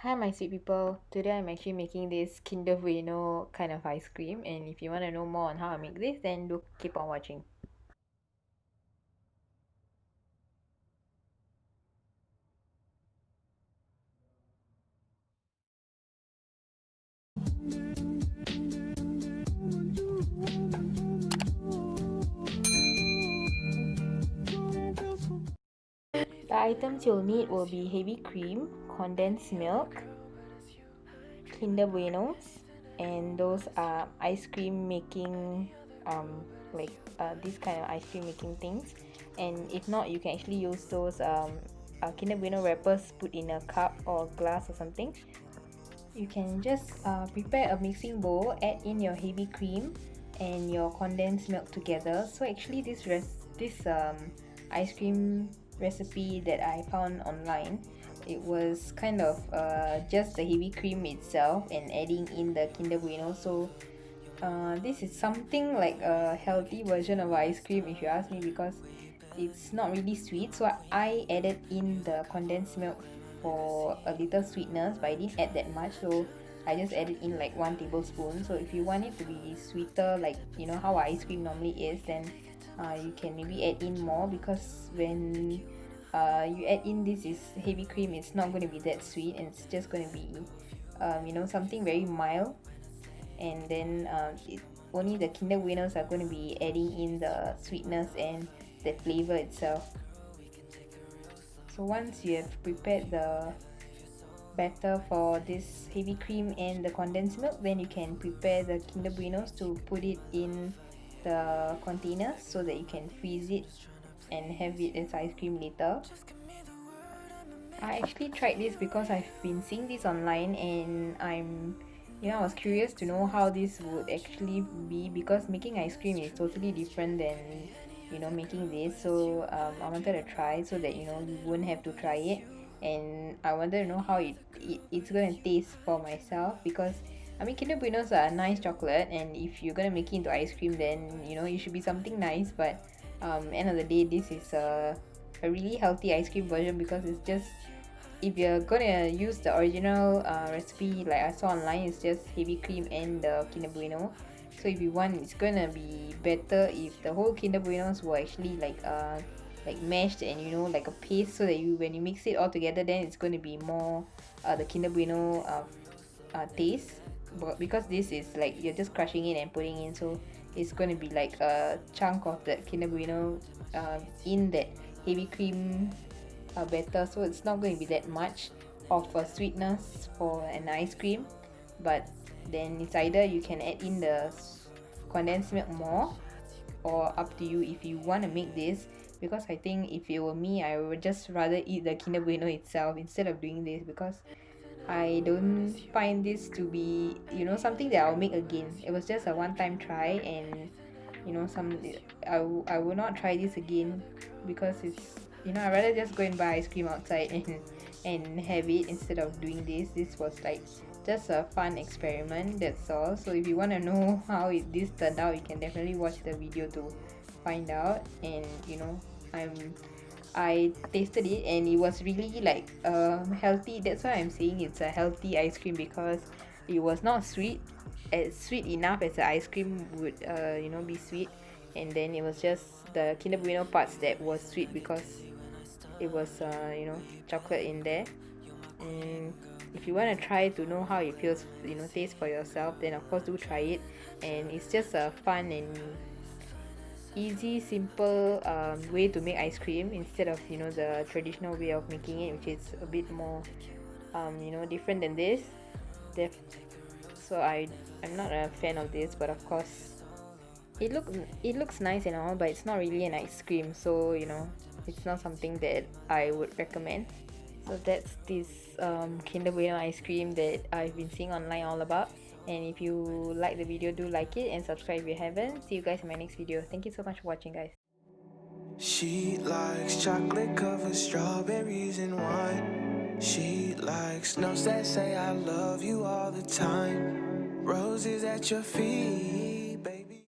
Hi, my sweet people. Today I'm actually making this Kinder Bueno kind of ice cream, and if you want to know more on how I make this, then do keep on watching. The items you'll need will be heavy cream, condensed milk, Kinder Buenos, and those are ice cream making, um, this kind of ice cream making things. And if not, you can actually use those Kinder Bueno wrappers put in a cup or glass or something. You can just prepare a mixing bowl, add in your heavy cream and your condensed milk together. So actually this ice cream recipe that I found online, it was kind of just the heavy cream itself and adding in the Kinder Bueno. So this is something like a healthy version of ice cream if you ask me, because it's not really sweet. So I added in the condensed milk for a little sweetness, but I didn't add that much. So I just added in like 1 tablespoon. So if you want it to be sweeter, like you know how ice cream normally is, then you can maybe add in more, because when you add in this is heavy cream, it's not going to be that sweet, and it's just going to be something very mild. And then only the Kinder Buenos are going to be adding in the sweetness and the flavor itself. So once you have prepared the batter for this heavy cream and the condensed milk, then you can prepare the Kinder Buenos to put it in the containers so that you can freeze it and have it as ice cream later. I actually tried this because I've been seeing this online, and I was curious to know how this would actually be, because making ice cream is totally different than making this. So I wanted to try so that you wouldn't have to try it, and I wanted to know how it's gonna taste for myself, because I mean Kinder Buenos are a nice chocolate, and if you're gonna make it into ice cream, then it should be something nice. But end of the day, this is a really healthy ice cream version, because it's just, if you're gonna use the original recipe like I saw online, it's just heavy cream and the Kinder Bueno. So if you want, it's gonna be better if the whole Kinder Buenos were actually like mashed and like a paste, so that when you mix it all together, then it's going to be more the Kinder Bueno taste. But because this is like you're just crushing it and putting in, so it's going to be like a chunk of the Kinder Bueno in that heavy cream better, so it's not going to be that much of a sweetness for an ice cream. But then it's either you can add in the condensed milk more, or up to you if you want to make this, because I think if it were me, I would just rather eat the Kinder Bueno itself instead of doing this, because I don't find this to be something that I'll make again. It was just a one time try, and some I will not try this again, because it's I rather just go and buy ice cream outside and have it instead of doing this. This was like just a fun experiment, that's all. So if you want to know how this turned out, you can definitely watch the video to find out. And I'm I tasted it, and it was really like healthy. That's why I'm saying it's a healthy ice cream, because it was not sweet, as sweet enough as the ice cream would be sweet. And then it was just the Kinder Bueno parts that was sweet, because it was chocolate in there. And if you want to try to know how it feels, taste for yourself, then of course do try it. And it's just a fun and easy, simple way to make ice cream, instead of the traditional way of making it, which is a bit more different than this. Def- so I'm not a fan of this, but of course it looks nice and all, but it's not really an ice cream, so it's not something that I would recommend. So that's this Kinder Bueno ice cream that I've been seeing online all about. And if you like the video, do like it and subscribe if you haven't. See you guys in my next video. Thank you so much for watching, guys. She likes chocolate covered strawberries and wine. She likes notes that say I love you all the time. Roses at your feet.